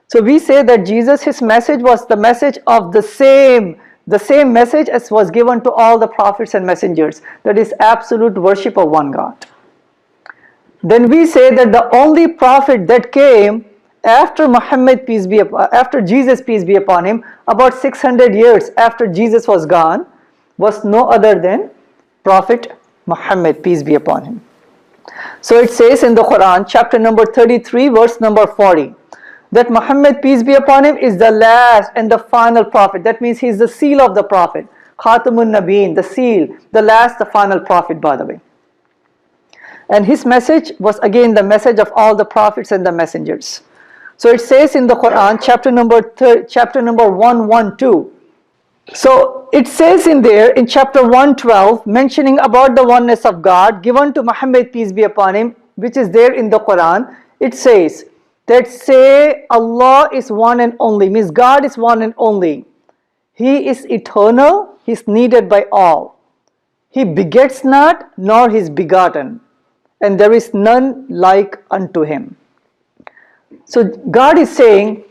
So we say that Jesus, his message was the message of the same message as was given to all the prophets and messengers. That is absolute worship of one God. Then we say that the only prophet that came after Muhammad, peace be upon, after Jesus, peace be upon him, about 600 years after Jesus was gone, was no other than Prophet Muhammad, peace be upon him. So it says in the Quran, chapter number 33, verse number 40, that Muhammad, peace be upon him, is the last and the final prophet. That means he is the seal of the prophet. Khatamun Nabiyyin, the seal, the last, the final prophet, by the way. And his message was again the message of all the prophets and the messengers. So it says in the Quran, chapter number 112. So it says in there, in chapter 112, mentioning about the oneness of God given to Muhammad, peace be upon him, which is there in the Quran. It says that say Allah is one and only, means God is one and only. He is eternal, he is needed by all. He begets not, nor he is begotten, and there is none like unto him. So God is saying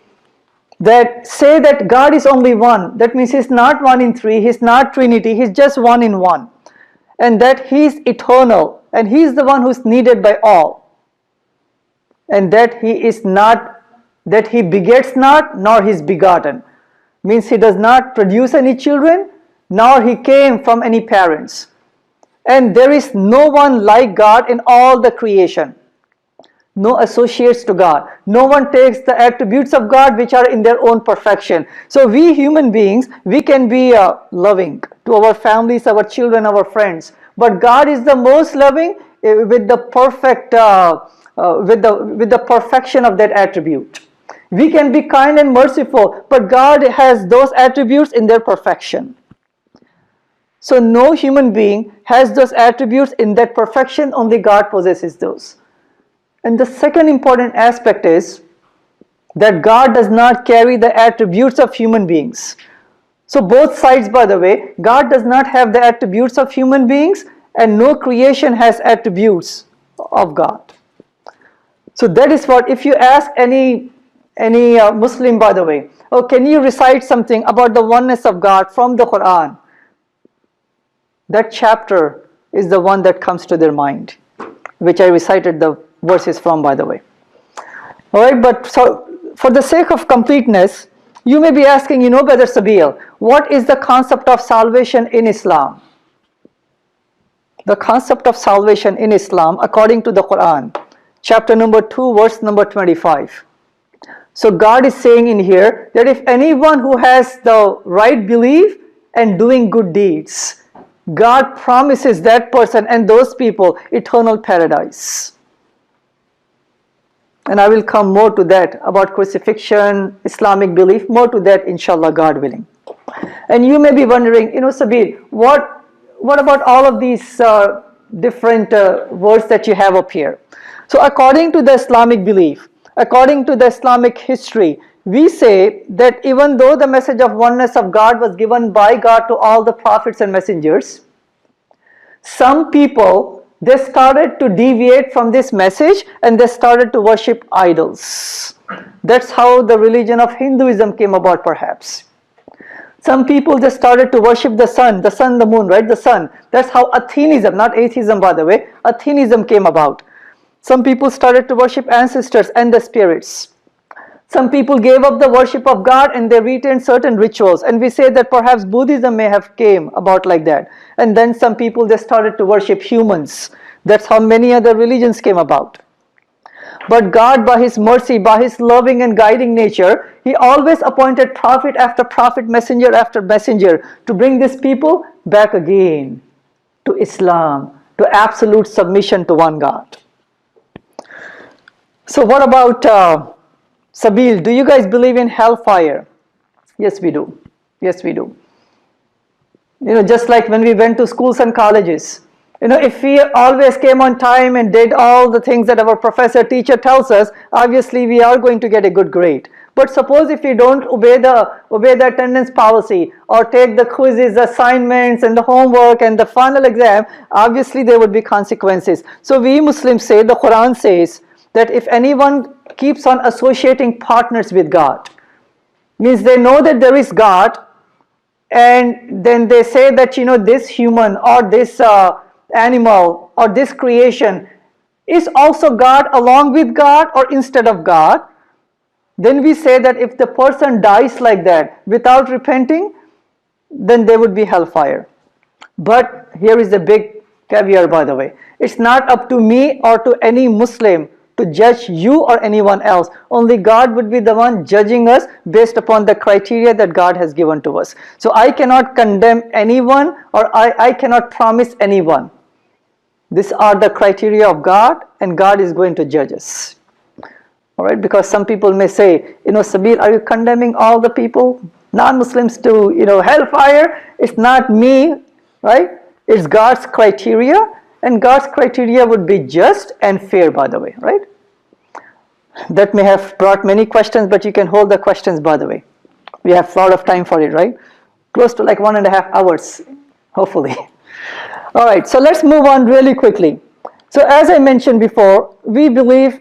that say that God is only one. That means he's not one in three, he's not Trinity, he's just one in one. And that he is eternal, and he is the one who's needed by all. And that he is not, that he begets not, nor he is begotten. Means he does not produce any children, nor he came from any parents. And there is no one like God in all the creation. No associates to God. No one takes the attributes of God which are in their own perfection. So we human beings, we can be loving to our families, our children, our friends. But God is the most loving with the perfect, with the perfection of that attribute. We can be kind and merciful, but God has those attributes in their perfection. So no human being has those attributes in that perfection, only God possesses those. And the second important aspect is that God does not carry the attributes of human beings. So both sides, by the way, God does not have the attributes of human beings, and no creation has attributes of God. So that is what, if you ask any Muslim, by the way, oh, can you recite something about the oneness of God from the Quran? That chapter is the one that comes to their mind, which I recited the verses from, by the way. Alright, but so for the sake of completeness, you may be asking, Brother Sabil, what is the concept of salvation in Islam? The concept of salvation in Islam, according to the Quran, chapter number 2, verse number 25. So God is saying in here that if anyone who has the right belief and doing good deeds, God promises that person and those people eternal paradise. And I will come more to that about crucifixion, Islamic belief, more to that inshallah, God willing. And you may be wondering, Sabir, what about all of these different words that you have up here? So according to the Islamic belief, according to the Islamic history, we say that even though the message of oneness of God was given by God to all the prophets and messengers, some people, they started to deviate from this message and they started to worship idols. That's how the religion of Hinduism came about, perhaps. Some people, they started to worship the sun, the moon, right? The sun. That's how atheism, not atheism by the way, atheism came about. Some people started to worship ancestors and the spirits. Some people gave up the worship of God and they retained certain rituals. And we say that perhaps Buddhism may have came about like that. And then some people, they started to worship humans. That's how many other religions came about. But God, by His mercy, by His loving and guiding nature, He always appointed prophet after prophet, messenger after messenger to bring these people back again to Islam, to absolute submission to one God. So what about Sabil? Do you guys believe in hellfire? Yes, we do. Yes, we do. Just like when we went to schools and colleges, if we always came on time and did all the things that our professor, teacher tells us, obviously we are going to get a good grade. But suppose if we don't obey the attendance policy or take the quizzes, assignments and the homework and the final exam, obviously there would be consequences. So we Muslims say, the Quran says that if anyone keeps on associating partners with God, means they know that there is God, and then they say that, this human or this animal or this creation is also God along with God or instead of God, then we say that if the person dies like that without repenting, then they would be hellfire. But here is the big caveat, by the way. It's not up to me or to any Muslim to judge you or anyone else. Only God would be the one judging us based upon the criteria that God has given to us. So I cannot condemn anyone, or I cannot promise anyone. These are the criteria of God, and God is going to judge us. All right, because some people may say, Sabir, are you condemning all the people, non-Muslims, to, hellfire? It's not me, right? It's God's criteria, and God's criteria would be just and fair, by the way, right? That may have brought many questions, but you can hold the questions, by the way. We have a lot of time for it, right? Close to like 1.5 hours, hopefully. All right, so let's move on really quickly. So as I mentioned before, we believe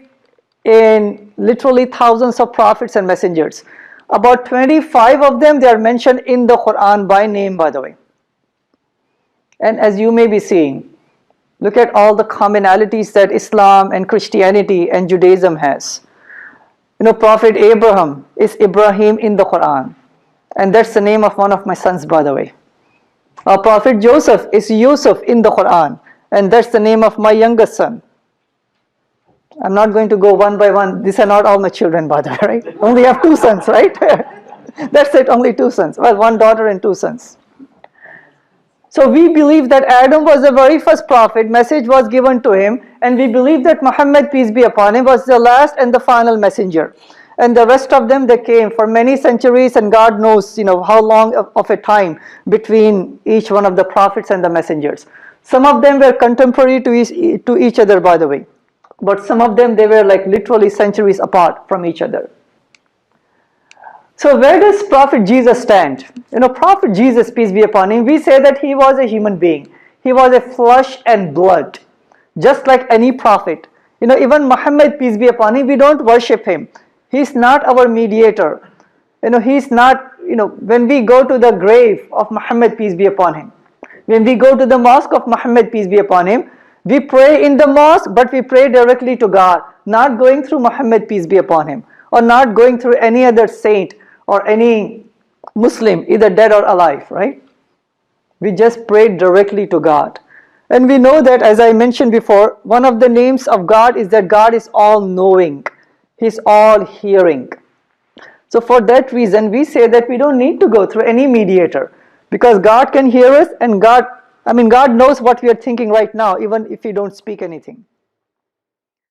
in literally thousands of prophets and messengers. About 25 of them, they are mentioned in the Quran by name, by the way. And as you may be seeing, look at all the commonalities that Islam and Christianity and Judaism has. Prophet Abraham is Ibrahim in the Quran. And that's the name of one of my sons, by the way. Prophet Joseph is Yusuf in the Quran. And that's the name of my youngest son. I'm not going to go one by one. These are not all my children, by the way, right? Only have 2 sons, right? That's it, only 2 sons. Well, 1 daughter and 2 sons. So we believe that Adam was the very first prophet, message was given to him, and we believe that Muhammad, peace be upon him, was the last and the final messenger. And the rest of them, they came for many centuries, and God knows, how long of a time between each one of the prophets and the messengers. Some of them were contemporary to each other, by the way. But some of them, they were like literally centuries apart from each other. So where does Prophet Jesus stand? Prophet Jesus, peace be upon him, we say that he was a human being. He was a flesh and blood, just like any prophet. Even Muhammad, peace be upon him, we don't worship him. He's not our mediator. He's not, when we go to the grave of Muhammad, peace be upon him, when we go to the mosque of Muhammad, peace be upon him, we pray in the mosque, but we pray directly to God, not going through Muhammad, peace be upon him, or not going through any other saint or any Muslim, either dead or alive, right? We just pray directly to God. And we know that, as I mentioned before, one of the names of God is that God is all-knowing. He's all-hearing. So for that reason, we say that we don't need to go through any mediator, because God can hear us, and God knows what we are thinking right now, even if we don't speak anything.